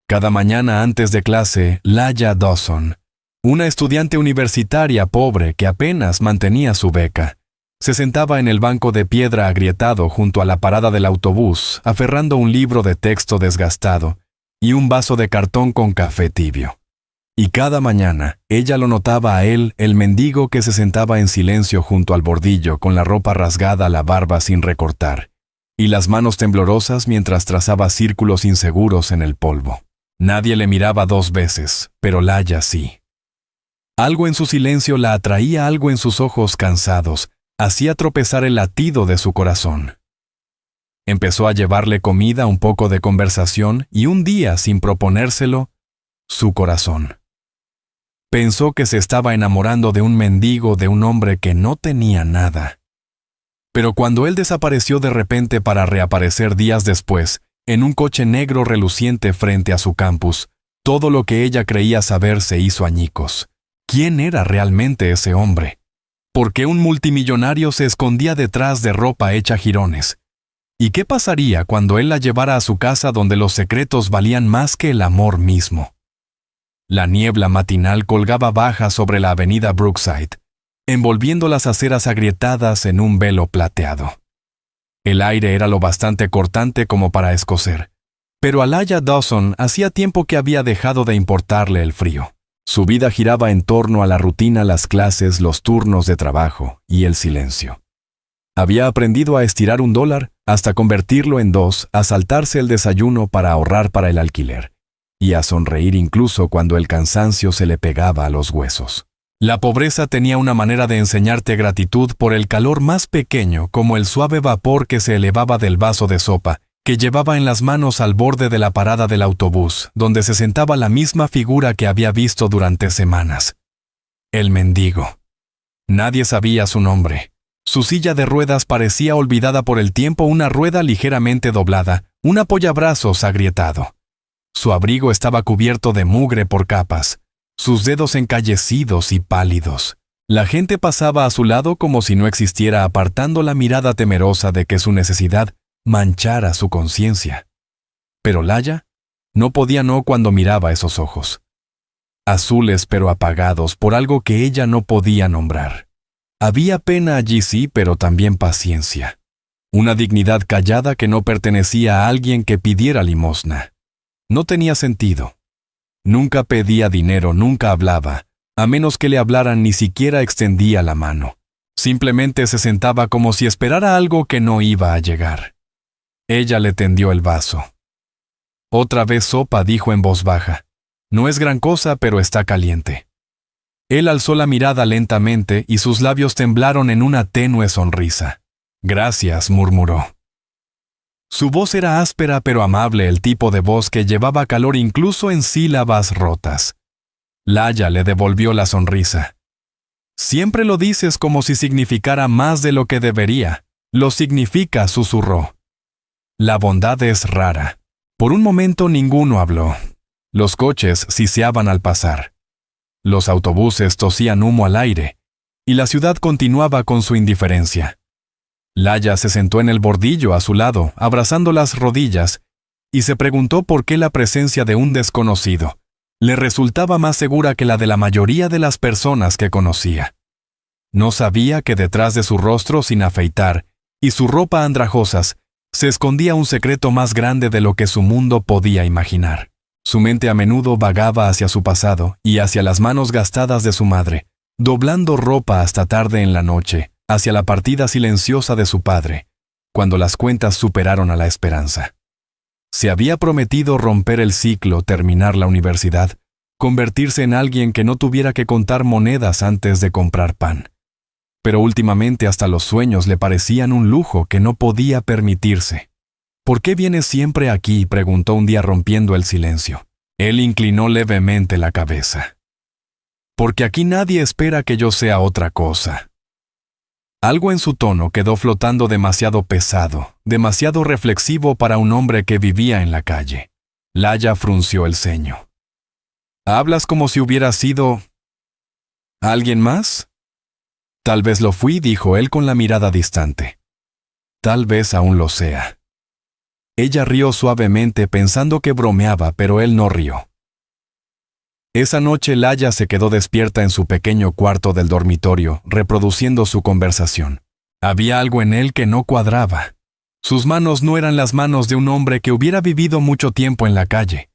Cada mañana antes de clase, Laya Dawson, una estudiante universitaria pobre que apenas mantenía su beca, se sentaba en el banco de piedra agrietado junto a la parada del autobús, aferrando un libro de texto desgastado y un vaso de cartón con café tibio. Y cada mañana, ella lo notaba a él, el mendigo que se sentaba en silencio junto al bordillo con la ropa rasgada, la barba sin recortar, y las manos temblorosas mientras trazaba círculos inseguros en el polvo. Nadie le miraba 2 veces, pero Laya sí. Algo en su silencio la atraía, algo en sus ojos cansados, hacía tropezar el latido de su corazón. Empezó a llevarle comida, un poco de conversación, y un día, sin proponérselo, su corazón. Pensó que se estaba enamorando de un mendigo, de un hombre que no tenía nada. Pero cuando él desapareció de repente para reaparecer días después, en un coche negro reluciente frente a su campus, todo lo que ella creía saber se hizo añicos. ¿Quién era realmente ese hombre? ¿Por qué un multimillonario se escondía detrás de ropa hecha jirones? ¿Y qué pasaría cuando él la llevara a su casa donde los secretos valían más que el amor mismo? La niebla matinal colgaba baja sobre la avenida Brookside, envolviendo las aceras agrietadas en un velo plateado. El aire era lo bastante cortante como para escocer, pero a Laya Dawson hacía tiempo que había dejado de importarle el frío. Su vida giraba en torno a la rutina, las clases, los turnos de trabajo y el silencio. Había aprendido a estirar $1 hasta convertirlo en 2, a saltarse el desayuno para ahorrar para el alquiler, y a sonreír incluso cuando el cansancio se le pegaba a los huesos. La pobreza tenía una manera de enseñarte gratitud por el calor más pequeño, como el suave vapor que se elevaba del vaso de sopa que llevaba en las manos al borde de la parada del autobús, donde se sentaba la misma figura que había visto durante semanas. El mendigo. Nadie sabía su nombre. Su silla de ruedas parecía olvidada por el tiempo, una rueda ligeramente doblada, un apoyabrazos agrietado. Su abrigo estaba cubierto de mugre por capas, sus dedos encallecidos y pálidos. La gente pasaba a su lado como si no existiera, apartando la mirada temerosa de que su necesidad manchara su conciencia. Pero Laya no podía no cuando miraba esos ojos. Azules pero apagados por algo que ella no podía nombrar. Había pena allí sí, pero también paciencia. Una dignidad callada que no pertenecía a alguien que pidiera limosna. No tenía sentido. Nunca pedía dinero, nunca hablaba. A menos que le hablaran, ni siquiera extendía la mano. Simplemente se sentaba como si esperara algo que no iba a llegar. Ella le tendió el vaso. Otra vez sopa, dijo en voz baja. No es gran cosa, pero está caliente. Él alzó la mirada lentamente y sus labios temblaron en una tenue sonrisa. Gracias, murmuró. Su voz era áspera pero amable, el tipo de voz que llevaba calor incluso en sílabas rotas. Laya le devolvió la sonrisa. Siempre lo dices como si significara más de lo que debería. Lo significa, susurró. La bondad es rara. Por un momento ninguno habló. Los coches siseaban al pasar. Los autobuses tosían humo al aire, y la ciudad continuaba con su indiferencia. Laya se sentó en el bordillo a su lado, abrazando las rodillas, y se preguntó por qué la presencia de un desconocido le resultaba más segura que la de la mayoría de las personas que conocía. No sabía que detrás de su rostro sin afeitar y su ropa andrajosas se escondía un secreto más grande de lo que su mundo podía imaginar. Su mente a menudo vagaba hacia su pasado y hacia las manos gastadas de su madre, doblando ropa hasta tarde en la noche, hacia la partida silenciosa de su padre, cuando las cuentas superaron a la esperanza. Se había prometido romper el ciclo, terminar la universidad, convertirse en alguien que no tuviera que contar monedas antes de comprar pan. Pero últimamente hasta los sueños le parecían un lujo que no podía permitirse. ¿Por qué vienes siempre aquí?, preguntó un día rompiendo el silencio. Él inclinó levemente la cabeza. Porque aquí nadie espera que yo sea otra cosa. Algo en su tono quedó flotando demasiado pesado, demasiado reflexivo para un hombre que vivía en la calle. Laya frunció el ceño. ¿Hablas como si hubiera sido... ¿alguien más? Tal vez lo fui, dijo él con la mirada distante. Tal vez aún lo sea. Ella rió suavemente pensando que bromeaba, pero él no rió. Esa noche Laya se quedó despierta en su pequeño cuarto del dormitorio, reproduciendo su conversación. Había algo en él que no cuadraba. Sus manos no eran las manos de un hombre que hubiera vivido mucho tiempo en la calle.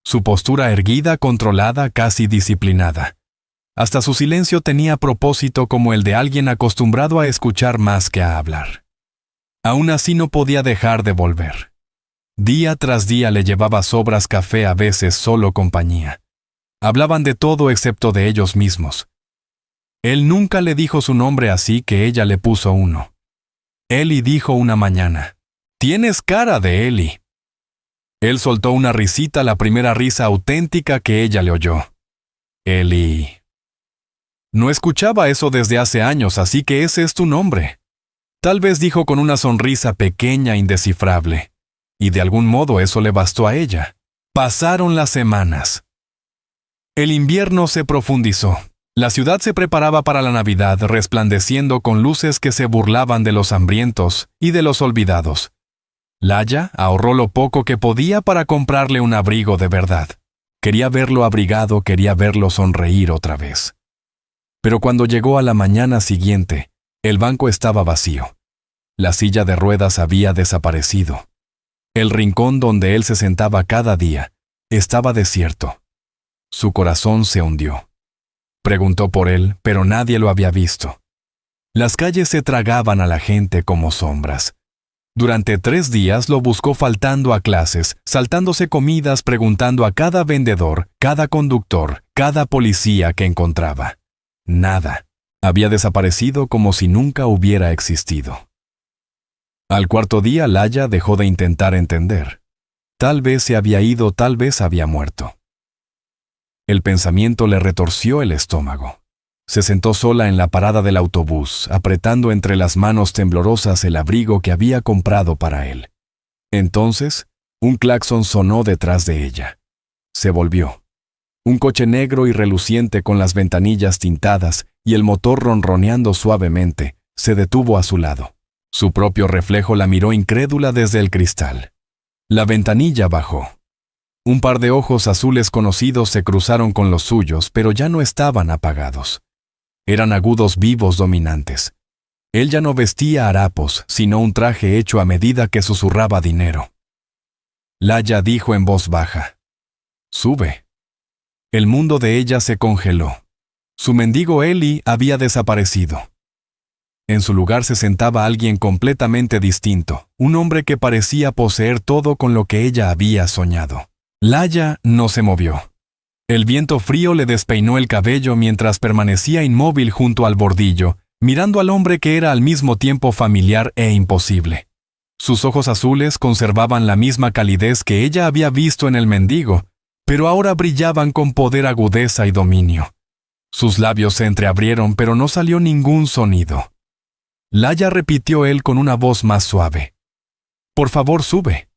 Su postura erguida, controlada, casi disciplinada. Hasta su silencio tenía propósito como el de alguien acostumbrado a escuchar más que a hablar. Aún así no podía dejar de volver. Día tras día le llevaba sobras café, a veces solo compañía. Hablaban de todo excepto de ellos mismos. Él nunca le dijo su nombre, así que ella le puso uno. Eli dijo una mañana: «Tienes cara de Eli». Él soltó una risita, la primera risa auténtica que ella le oyó. Eli. No escuchaba eso desde hace años, así que ese es tu nombre. Tal vez dijo con una sonrisa pequeña, indescifrable. Y de algún modo eso le bastó a ella. Pasaron las semanas. El invierno se profundizó. La ciudad se preparaba para la Navidad, resplandeciendo con luces que se burlaban de los hambrientos y de los olvidados. Laya ahorró lo poco que podía para comprarle un abrigo de verdad. Quería verlo abrigado, quería verlo sonreír otra vez. Pero cuando llegó a la mañana siguiente, el banco estaba vacío. La silla de ruedas había desaparecido. El rincón donde él se sentaba cada día estaba desierto. Su corazón se hundió. Preguntó por él, pero nadie lo había visto. Las calles se tragaban a la gente como sombras. Durante 3 días lo buscó faltando a clases, saltándose comidas, preguntando a cada vendedor, cada conductor, cada policía que encontraba. Nada. Había desaparecido como si nunca hubiera existido. Al 4.º día, Laya dejó de intentar entender. Tal vez se había ido, tal vez había muerto. El pensamiento le retorció el estómago. Se sentó sola en la parada del autobús, apretando entre las manos temblorosas el abrigo que había comprado para él. Entonces, un claxon sonó detrás de ella. Se volvió. Un coche negro y reluciente con las ventanillas tintadas y el motor ronroneando suavemente, se detuvo a su lado. Su propio reflejo la miró incrédula desde el cristal. La ventanilla bajó. Un par de ojos azules conocidos se cruzaron con los suyos, pero ya no estaban apagados. Eran agudos, vivos, dominantes. Él ya no vestía harapos, sino un traje hecho a medida que susurraba dinero. Laya dijo en voz baja: «Sube». El mundo de ella se congeló. Su mendigo Eli había desaparecido. En su lugar se sentaba alguien completamente distinto, un hombre que parecía poseer todo con lo que ella había soñado. Laya no se movió. El viento frío le despeinó el cabello mientras permanecía inmóvil junto al bordillo, mirando al hombre que era al mismo tiempo familiar e imposible. Sus ojos azules conservaban la misma calidez que ella había visto en el mendigo, pero ahora brillaban con poder, agudeza y dominio. Sus labios se entreabrieron, pero no salió ningún sonido. Laya repitió él con una voz más suave: «Por favor, sube».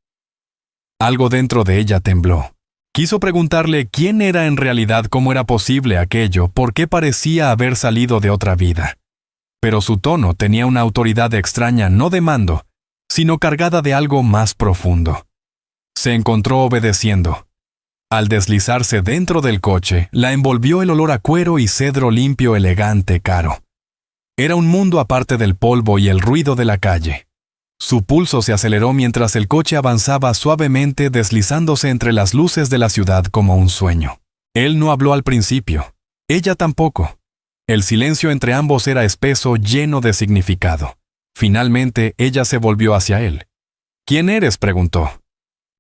Algo dentro de ella tembló. Quiso preguntarle quién era en realidad, cómo era posible aquello, por qué parecía haber salido de otra vida. Pero su tono tenía una autoridad extraña, no de mando, sino cargada de algo más profundo. Se encontró obedeciendo. Al deslizarse dentro del coche, la envolvió el olor a cuero y cedro limpio, elegante, caro. Era un mundo aparte del polvo y el ruido de la calle. Su pulso se aceleró mientras el coche avanzaba suavemente, deslizándose entre las luces de la ciudad como un sueño. Él no habló al principio. Ella tampoco. El silencio entre ambos era espeso, lleno de significado. Finalmente, ella se volvió hacia él. «¿Quién eres?», preguntó.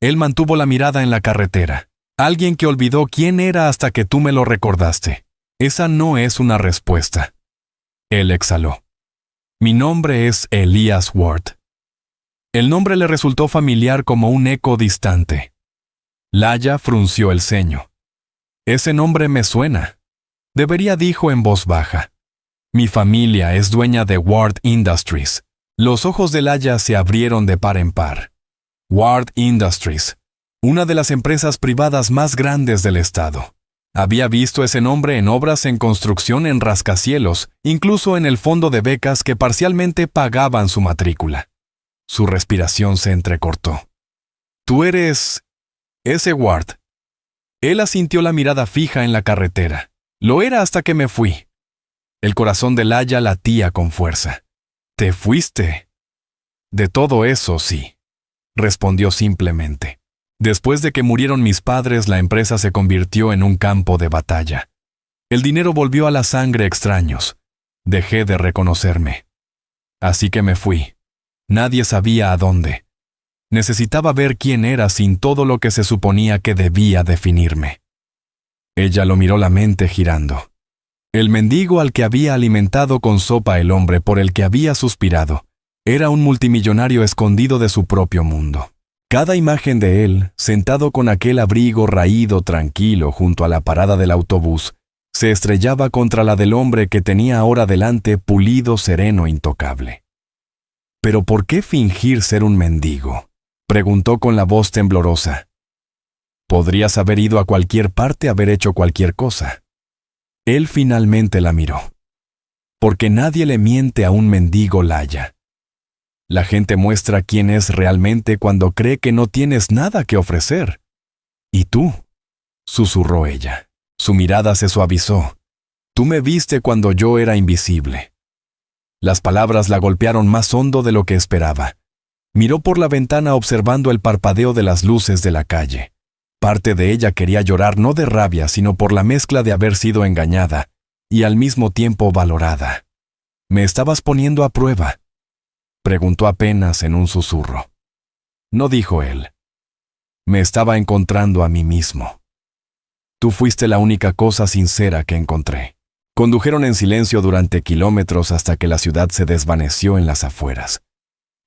Él mantuvo la mirada en la carretera. «Alguien que olvidó quién era hasta que tú me lo recordaste. Esa no es una respuesta». Él exhaló. «Mi nombre es Elias Ward». El nombre le resultó familiar como un eco distante. Laya frunció el ceño. «Ese nombre me suena». «Debería», dijo en voz baja. «Mi familia es dueña de Ward Industries». Los ojos de Laya se abrieron de par en par. Ward Industries, una de las empresas privadas más grandes del estado. Había visto ese nombre en obras en construcción en rascacielos, incluso en el fondo de becas que parcialmente pagaban su matrícula. Su respiración se entrecortó. Tú eres ese Ward. Él asintió la mirada fija en la carretera. Lo era hasta que me fui. El corazón de Laya latía con fuerza. ¿Te fuiste? De todo eso, sí, respondió simplemente. Después de que murieron mis padres, la empresa se convirtió en un campo de batalla. El dinero volvió a la sangre extraños. Dejé de reconocerme. Así que me fui. Nadie sabía a dónde. Necesitaba ver quién era sin todo lo que se suponía que debía definirme. Ella lo miró, la mente girando. El mendigo al que había alimentado con sopa el hombre por el que había suspirado era un multimillonario escondido de su propio mundo. Cada imagen de él, sentado con aquel abrigo raído tranquilo junto a la parada del autobús, se estrellaba contra la del hombre que tenía ahora delante, pulido, sereno, intocable. ¿Pero por qué fingir ser un mendigo?, preguntó con la voz temblorosa. Podrías haber ido a cualquier parte, haber hecho cualquier cosa. Él finalmente la miró. Porque nadie le miente a un mendigo, Laya. La gente muestra quién es realmente cuando cree que no tienes nada que ofrecer. ¿Y tú?, susurró ella. Su mirada se suavizó. Tú me viste cuando yo era invisible. Las palabras la golpearon más hondo de lo que esperaba. Miró por la ventana observando el parpadeo de las luces de la calle. Parte de ella quería llorar no de rabia, sino por la mezcla de haber sido engañada y al mismo tiempo valorada. ¿Me estabas poniendo a prueba?, preguntó apenas en un susurro. No, dijo él. Me estaba encontrando a mí mismo. Tú fuiste la única cosa sincera que encontré. Condujeron en silencio durante kilómetros hasta que la ciudad se desvaneció en las afueras.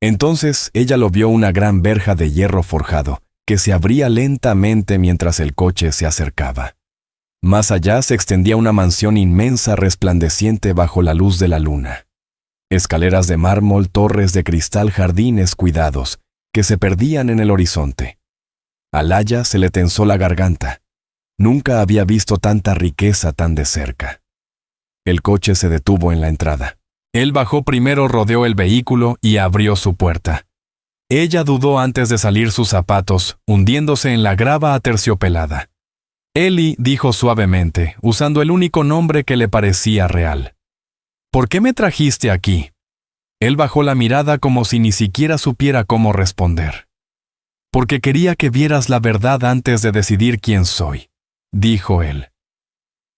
Entonces ella lo vio, una gran verja de hierro forjado que se abría lentamente mientras el coche se acercaba. Más allá se extendía una mansión inmensa resplandeciente bajo la luz de la luna. Escaleras de mármol, torres de cristal, jardines cuidados que se perdían en el horizonte. A Laya se le tensó la garganta. Nunca había visto tanta riqueza tan de cerca. El coche se detuvo en la entrada. Él bajó primero, rodeó el vehículo y abrió su puerta. Ella dudó antes de salir sus zapatos, hundiéndose en la grava aterciopelada. Ellie dijo suavemente, usando el único nombre que le parecía real. ¿Por qué me trajiste aquí? Él bajó la mirada como si ni siquiera supiera cómo responder. Porque quería que vieras la verdad antes de decidir quién soy, dijo él.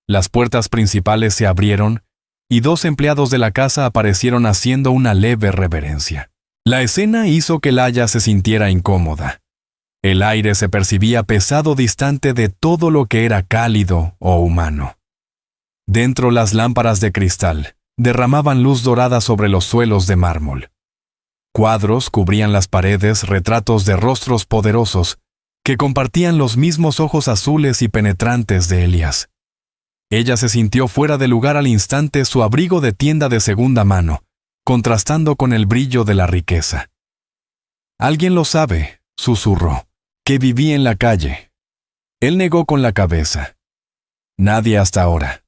Las puertas principales se abrieron y 2 empleados de la casa aparecieron haciendo una leve reverencia. La escena hizo que Laya se sintiera incómoda. El aire se percibía pesado, distante de todo lo que era cálido o humano. Dentro, las lámparas de cristal derramaban luz dorada sobre los suelos de mármol. Cuadros cubrían las paredes, retratos de rostros poderosos que compartían los mismos ojos azules y penetrantes de Elías. Ella se sintió fuera de lugar al instante, su abrigo de tienda de segunda mano, contrastando con el brillo de la riqueza. Alguien lo sabe, susurró, que viví en la calle. Él negó con la cabeza. Nadie hasta ahora.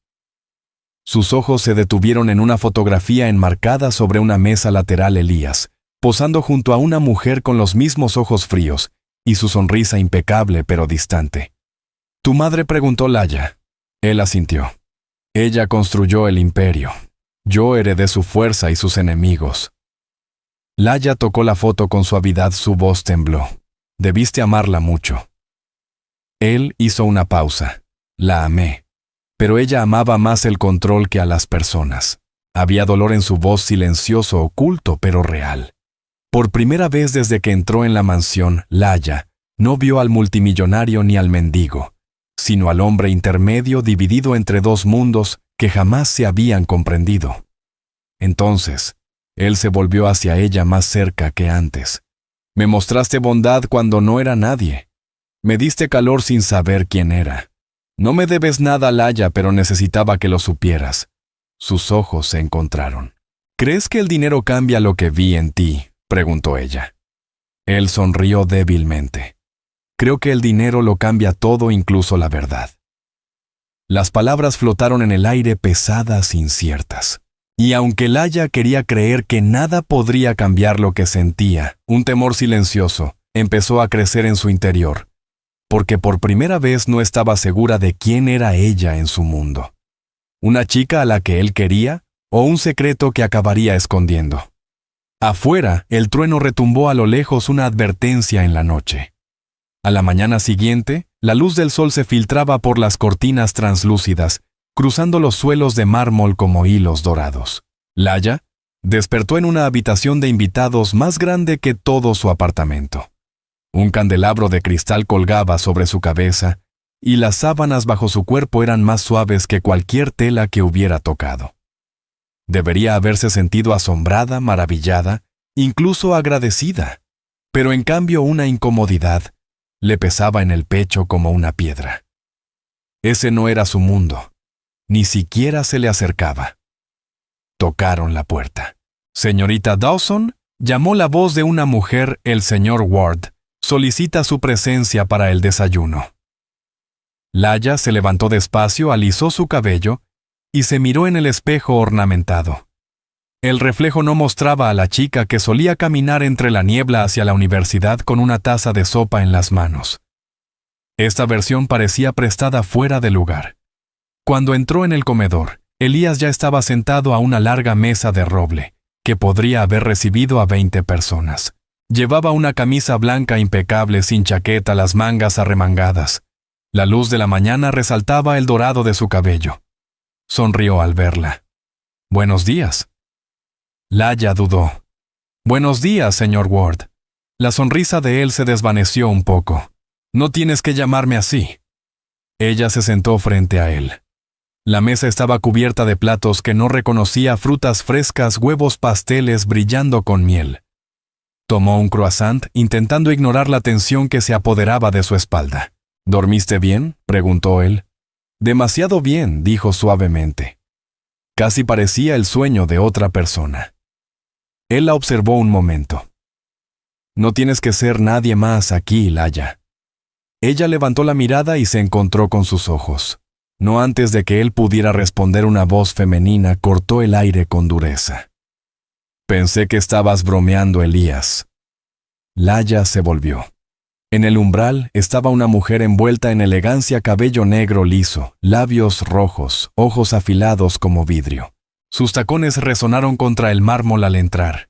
Sus ojos se detuvieron en una fotografía enmarcada sobre una mesa lateral. Elías, posando junto a una mujer con los mismos ojos fríos y su sonrisa impecable pero distante. ¿Tu madre?, preguntó Laya. Él asintió. Ella construyó el imperio. Yo heredé su fuerza y sus enemigos. Laya tocó la foto con suavidad, su voz tembló. Debiste amarla mucho. Él hizo una pausa. La amé. Pero ella amaba más el control que a las personas. Había dolor en su voz, silencioso, oculto, pero real. Por primera vez desde que entró en la mansión, Laya no vio al multimillonario ni al mendigo, sino al hombre intermedio dividido entre 2 mundos que jamás se habían comprendido. Entonces, él se volvió hacia ella más cerca que antes. Me mostraste bondad cuando no era nadie. Me diste calor sin saber quién era. No me debes nada, Laya, pero necesitaba que lo supieras. Sus ojos se encontraron. ¿Crees que el dinero cambia lo que vi en ti?, preguntó ella. Él sonrió débilmente. Creo que el dinero lo cambia todo, incluso la verdad. Las palabras flotaron en el aire, pesadas, inciertas. Y aunque Laya quería creer que nada podría cambiar lo que sentía, un temor silencioso, empezó a crecer en su interior, porque por primera vez no estaba segura de quién era ella en su mundo. ¿Una chica a la que él quería o un secreto que acabaría escondiendo? Afuera, el trueno retumbó a lo lejos una advertencia en la noche. A la mañana siguiente, la luz del sol se filtraba por las cortinas translúcidas, cruzando los suelos de mármol como hilos dorados. Laya despertó en una habitación de invitados más grande que todo su apartamento. Un candelabro de cristal colgaba sobre su cabeza, y las sábanas bajo su cuerpo eran más suaves que cualquier tela que hubiera tocado. Debería haberse sentido asombrada, maravillada, incluso agradecida, pero en cambio una incomodidad le pesaba en el pecho como una piedra. Ese no era su mundo, ni siquiera se le acercaba. Tocaron la puerta. «Señorita Dawson», llamó la voz de una mujer. «El señor Ward solicita su presencia para el desayuno». Laya se levantó despacio, alisó su cabello y se miró en el espejo ornamentado. El reflejo no mostraba a la chica que solía caminar entre la niebla hacia la universidad con una taza de sopa en las manos. Esta versión parecía prestada fuera de lugar. Cuando entró en el comedor, Elías ya estaba sentado a una larga mesa de roble, que podría haber recibido a 20 personas. Llevaba una camisa blanca impecable sin chaqueta, las mangas arremangadas. La luz de la mañana resaltaba el dorado de su cabello. Sonrió al verla. «Buenos días». Laya dudó. «Buenos días, señor Ward». La sonrisa de él se desvaneció un poco. «No tienes que llamarme así». Ella se sentó frente a él. La mesa estaba cubierta de platos que no reconocía, frutas frescas, huevos, pasteles brillando con miel. Tomó un croissant, intentando ignorar la tensión que se apoderaba de su espalda. «¿Dormiste bien?», preguntó él. «Demasiado bien», dijo suavemente. Casi parecía el sueño de otra persona. Él la observó un momento. «No tienes que ser nadie más aquí, Laya». Ella levantó la mirada y se encontró con sus ojos. No antes de que él pudiera responder, una voz femenina cortó el aire con dureza. «Pensé que estabas bromeando, Elías». Laya se volvió. En el umbral estaba una mujer envuelta en elegancia, cabello negro liso, labios rojos, ojos afilados como vidrio. Sus tacones resonaron contra el mármol al entrar.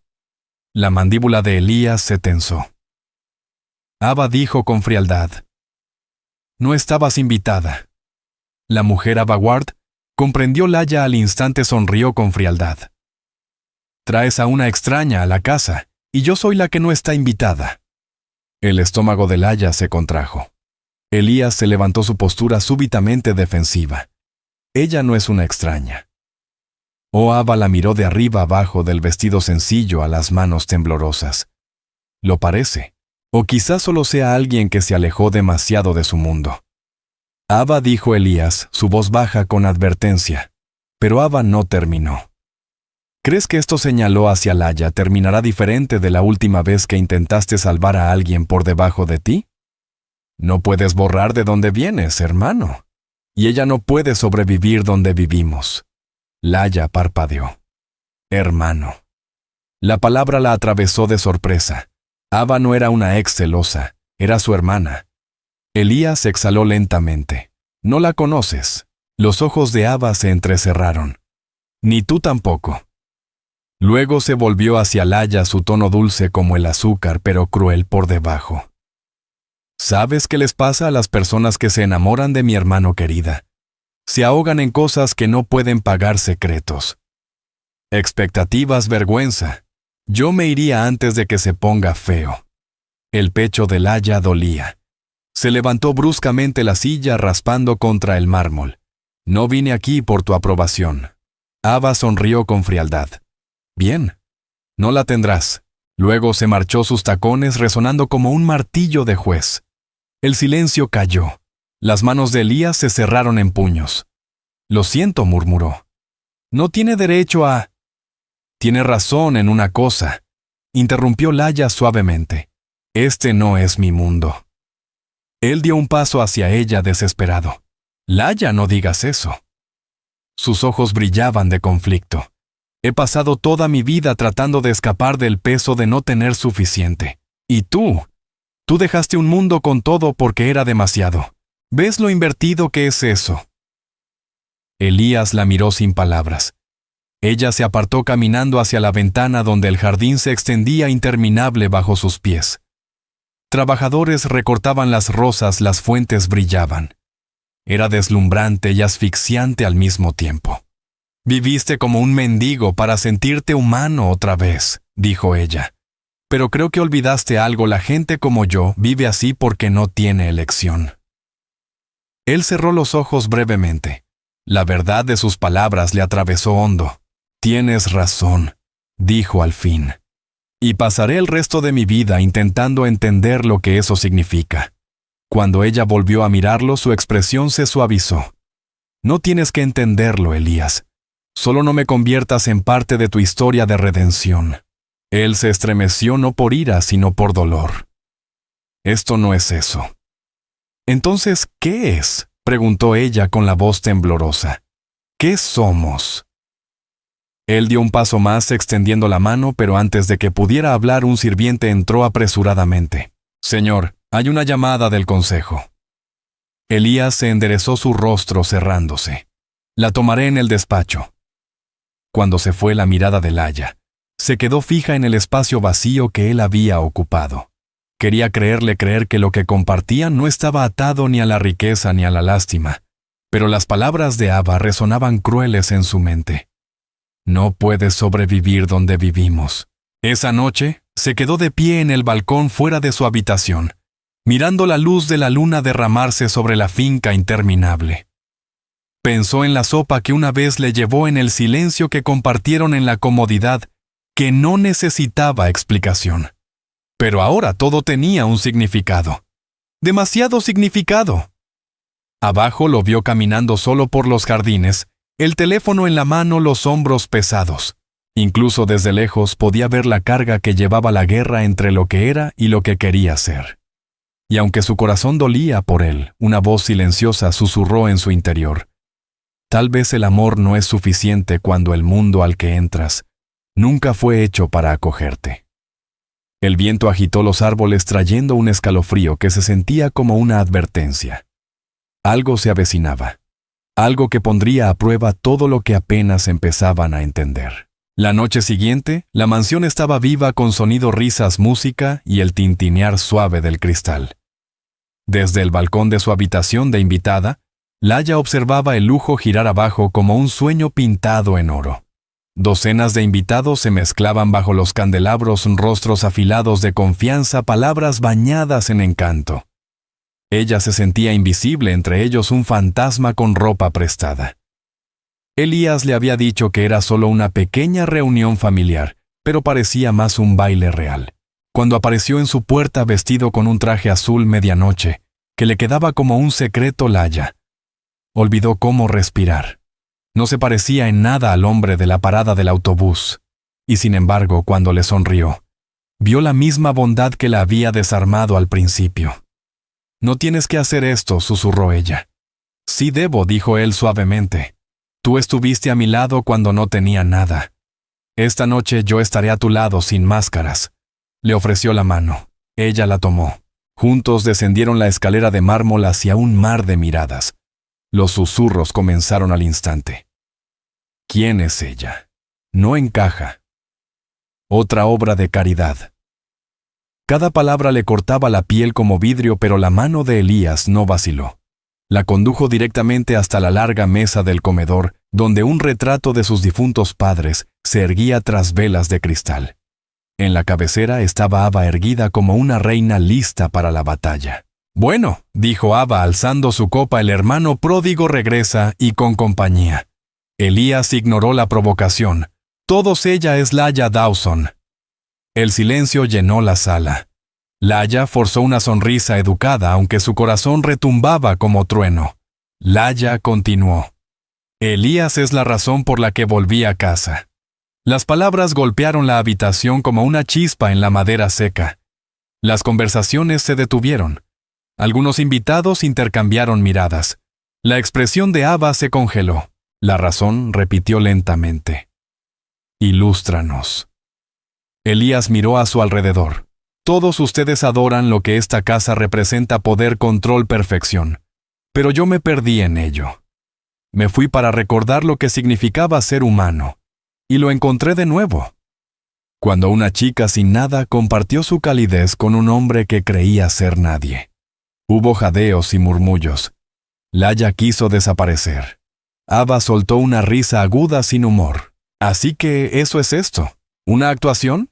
La mandíbula de Elías se tensó. Ava dijo con frialdad: «No estabas invitada». La mujer Ava Ward comprendió. Laya al instante sonrió con frialdad. «Traes a una extraña a la casa, y yo soy la que no está invitada». El estómago de Laya se contrajo. Elías se levantó, su postura súbitamente defensiva. Ella no es una extraña. Ava la miró de arriba abajo, del vestido sencillo a las manos temblorosas. Lo parece. O quizás solo sea alguien que se alejó demasiado de su mundo. «Ava», dijo Elías, su voz baja con advertencia. Pero Ava no terminó. «¿Crees que esto?», señaló hacia Laya, «terminará diferente de la última vez que intentaste salvar a alguien por debajo de ti? No puedes borrar de dónde vienes, hermano. Y ella no puede sobrevivir donde vivimos». Laya parpadeó. «Hermano». La palabra la atravesó de sorpresa. Ava no era una ex celosa, era su hermana. Elías exhaló lentamente. «No la conoces». Los ojos de Ava se entrecerraron. «Ni tú tampoco». Luego se volvió hacia Laya, su tono dulce como el azúcar, pero cruel por debajo. «¿Sabes qué les pasa a las personas que se enamoran de mi hermano, querida? Se ahogan en cosas que no pueden pagar, secretos. Expectativas, vergüenza. Yo me iría antes de que se ponga feo». El pecho de Laya dolía. Se levantó bruscamente la silla, raspando contra el mármol. «No vine aquí por tu aprobación». Ava sonrió con frialdad. «Bien, no la tendrás». Luego se marchó, sus tacones resonando como un martillo de juez. El silencio cayó. Las manos de Elías se cerraron en puños. «Lo siento», murmuró. «No tiene derecho a...» «Tiene razón en una cosa», interrumpió Laya suavemente. «Este no es mi mundo». Él dio un paso hacia ella, desesperado. «Laya, no digas eso». Sus ojos brillaban de conflicto. «He pasado toda mi vida tratando de escapar del peso de no tener suficiente. Y tú Tú dejaste un mundo con todo porque era demasiado. ¿Ves lo invertido que es eso? Elías la miró sin palabras. Ella se apartó caminando hacia la ventana donde el jardín se extendía interminable bajo sus pies. Trabajadores recortaban las rosas, las fuentes brillaban. Era deslumbrante y asfixiante al mismo tiempo. Viviste como un mendigo para sentirte humano otra vez, dijo ella. Pero creo que olvidaste algo, la gente como yo vive así porque no tiene elección. Él cerró los ojos brevemente. La verdad de sus palabras le atravesó hondo. Tienes razón, dijo al fin. Y pasaré el resto de mi vida intentando entender lo que eso significa. Cuando ella volvió a mirarlo, su expresión se suavizó. No tienes que entenderlo, Elías. Solo no me conviertas en parte de tu historia de redención. Él se estremeció no por ira, sino por dolor. Esto no es eso. Entonces, ¿qué es? Preguntó ella con la voz temblorosa. ¿Qué somos? Él dio un paso más extendiendo la mano, pero antes de que pudiera hablar, un sirviente entró apresuradamente. Señor, hay una llamada del consejo. Elías se enderezó su rostro cerrándose. La tomaré en el despacho. Cuando se fue, la mirada de Laya se quedó fija en el espacio vacío que él había ocupado. Quería creer que lo que compartían no estaba atado ni a la riqueza ni a la lástima, pero las palabras de Abba resonaban crueles en su mente. No puedes sobrevivir donde vivimos. Esa noche, se quedó de pie en el balcón fuera de su habitación, mirando la luz de la luna derramarse sobre la finca interminable. Pensó en la sopa que una vez le llevó, en el silencio que compartieron en la comodidad, que no necesitaba explicación. Pero ahora todo tenía un significado. Demasiado significado. Abajo lo vio caminando solo por los jardines, el teléfono en la mano, los hombros pesados. Incluso desde lejos podía ver la carga que llevaba la guerra entre lo que era y lo que quería ser. Y aunque su corazón dolía por él, una voz silenciosa susurró en su interior. Tal vez el amor no es suficiente cuando el mundo al que entras nunca fue hecho para acogerte. El viento agitó los árboles trayendo un escalofrío que se sentía como una advertencia. Algo se avecinaba. Algo que pondría a prueba todo lo que apenas empezaban a entender. La noche siguiente, la mansión estaba viva con sonido, risas, música y el tintinear suave del cristal. Desde el balcón de su habitación de invitada, Laya observaba el lujo girar abajo como un sueño pintado en oro. Docenas de invitados se mezclaban bajo los candelabros, rostros afilados de confianza, palabras bañadas en encanto. Ella se sentía invisible, entre ellos un fantasma con ropa prestada. Elías le había dicho que era solo una pequeña reunión familiar, pero parecía más un baile real. Cuando apareció en su puerta vestido con un traje azul medianoche, que le quedaba como un secreto, Laya olvidó cómo respirar. No se parecía en nada al hombre de la parada del autobús, y sin embargo, cuando le sonrió, vio la misma bondad que la había desarmado al principio. No tienes que hacer esto, susurró ella. Sí debo, dijo él suavemente. Tú estuviste a mi lado cuando no tenía nada. Esta noche yo estaré a tu lado sin máscaras. Le ofreció la mano. Ella la tomó. Juntos descendieron la escalera de mármol hacia un mar de miradas. Los susurros comenzaron al instante. ¿Quién es ella? No encaja. Otra obra de caridad. Cada palabra le cortaba la piel como vidrio, pero la mano de Elías no vaciló. La condujo directamente hasta la larga mesa del comedor, donde un retrato de sus difuntos padres se erguía tras velas de cristal. En la cabecera estaba Abba erguida como una reina lista para la batalla. Bueno, dijo Abba alzando su copa, el hermano pródigo regresa y con compañía. Elías ignoró la provocación. Todos, ella es Laya Dawson. El silencio llenó la sala. Laya forzó una sonrisa educada, aunque su corazón retumbaba como trueno. Laya continuó. Elías es la razón por la que volví a casa. Las palabras golpearon la habitación como una chispa en la madera seca. Las conversaciones se detuvieron. Algunos invitados intercambiaron miradas. La expresión de Abba se congeló. La razón repitió lentamente. Ilústranos. Elías miró a su alrededor. Todos ustedes adoran lo que esta casa representa: poder, control, perfección. Pero yo me perdí en ello. Me fui para recordar lo que significaba ser humano, y lo encontré de nuevo. Cuando una chica sin nada compartió su calidez con un hombre que creía ser nadie. Hubo jadeos y murmullos. Laya quiso desaparecer. Ava soltó una risa aguda sin humor. Así que eso es esto, ¿una actuación?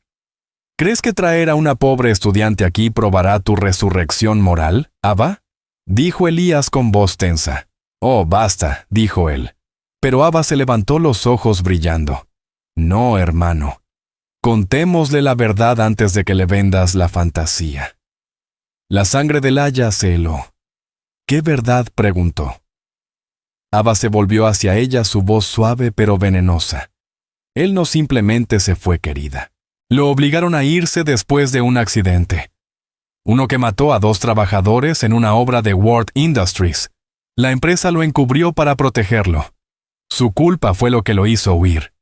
¿Crees que traer a una pobre estudiante aquí probará tu resurrección moral, Ava? Dijo Elías con voz tensa. Oh, basta, dijo él. Pero Ava se levantó, los ojos brillando. No, hermano. Contémosle la verdad antes de que le vendas la fantasía. La sangre de Laya se heló. ¿Qué verdad?, preguntó. Ava se volvió hacia ella, su voz suave pero venenosa. Él no simplemente se fue, querida. Lo obligaron a irse después de un accidente. Uno que mató a 2 trabajadores en una obra de World Industries. La empresa lo encubrió para protegerlo. Su culpa fue lo que lo hizo huir.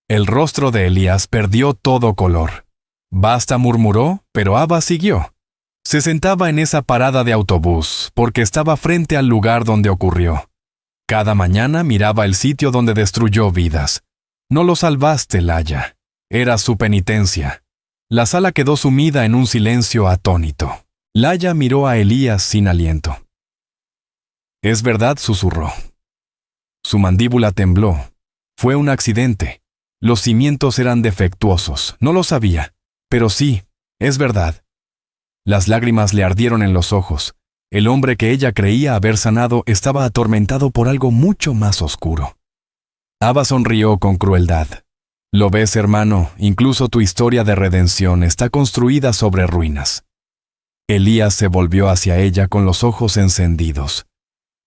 El rostro de Elías perdió todo color. Basta, murmuró, pero Ava siguió. Se sentaba en esa parada de autobús porque estaba frente al lugar donde ocurrió. Cada mañana miraba el sitio donde destruyó vidas. No lo salvaste, Laya. Era su penitencia. La sala quedó sumida en un silencio atónito. Laya miró a Elías sin aliento. Es verdad, susurró. Su mandíbula tembló. Fue un accidente. Los cimientos eran defectuosos. No lo sabía. Pero sí, es verdad. Las lágrimas le ardieron en los ojos. El hombre que ella creía haber sanado estaba atormentado por algo mucho más oscuro. Ava sonrió con crueldad. Lo ves, hermano, incluso tu historia de redención está construida sobre ruinas. Elías se volvió hacia ella con los ojos encendidos.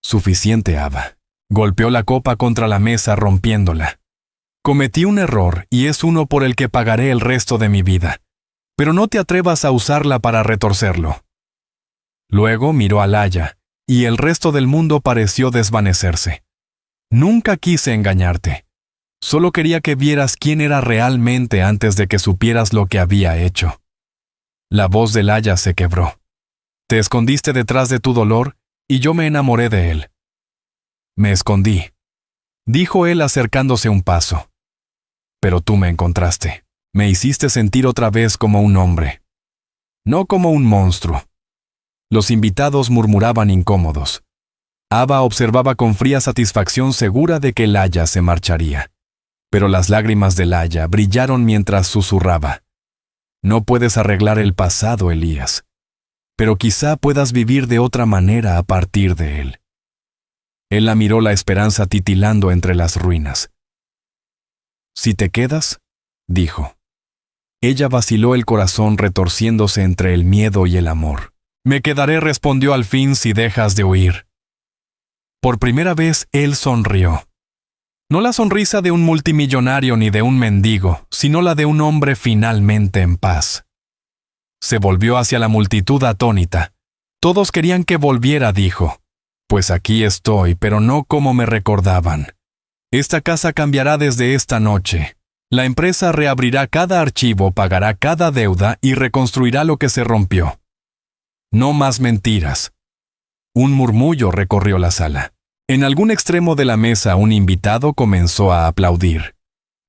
Suficiente, Ava. Golpeó la copa contra la mesa, rompiéndola. Cometí un error y es uno por el que pagaré el resto de mi vida. Pero no te atrevas a usarla para retorcerlo. Luego miró a Laya, y el resto del mundo pareció desvanecerse. Nunca quise engañarte. Solo quería que vieras quién era realmente antes de que supieras lo que había hecho. La voz de Laya se quebró. Te escondiste detrás de tu dolor, y yo me enamoré de él. Me escondí, dijo él acercándose un paso. Pero tú me encontraste. Me hiciste sentir otra vez como un hombre. No como un monstruo. Los invitados murmuraban incómodos. Ava observaba con fría satisfacción, segura de que Laya se marcharía. Pero las lágrimas de Laya brillaron mientras susurraba. No puedes arreglar el pasado, Elías. Pero quizá puedas vivir de otra manera a partir de él. Él la miró, la esperanza titilando entre las ruinas. Si te quedas, dijo. Ella vaciló, el corazón retorciéndose entre el miedo y el amor. Me quedaré, respondió al fin, si dejas de huir. Por primera vez él sonrió. No la sonrisa de un multimillonario ni de un mendigo, sino la de un hombre finalmente en paz. Se volvió hacia la multitud atónita. Todos querían que volviera, dijo. Pues aquí estoy, pero no como me recordaban. Esta casa cambiará desde esta noche. La empresa reabrirá cada archivo, pagará cada deuda y reconstruirá lo que se rompió. No más mentiras. Un murmullo recorrió la sala. En algún extremo de la mesa un invitado comenzó a aplaudir.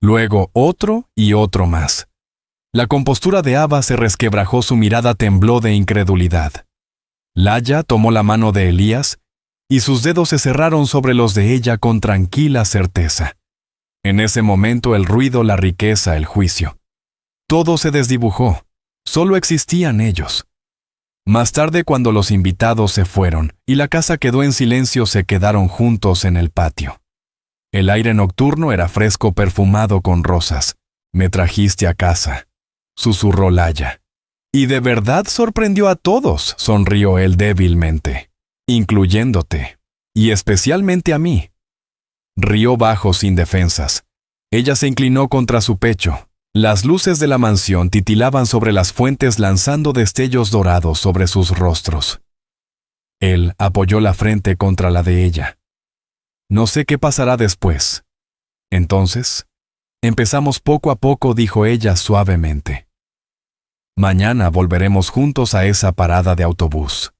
Luego otro y otro más. La compostura de Ava se resquebrajó, su mirada tembló de incredulidad. Laya tomó la mano de Elías y sus dedos se cerraron sobre los de ella con tranquila certeza. En ese momento el ruido, la riqueza, el juicio. Todo se desdibujó. Solo existían ellos. Más tarde, cuando los invitados se fueron y la casa quedó en silencio, se quedaron juntos en el patio. El aire nocturno era fresco, perfumado con rosas. Me trajiste a casa, susurró Laya. Y de verdad sorprendió a todos, sonrió él débilmente, incluyéndote, y especialmente a mí. Rió bajo, sin defensas. Ella se inclinó contra su pecho. Las luces de la mansión titilaban sobre las fuentes, lanzando destellos dorados sobre sus rostros. Él apoyó la frente contra la de ella. No sé qué pasará después. Entonces, empezamos poco a poco, dijo ella suavemente. Mañana volveremos juntos a esa parada de autobús.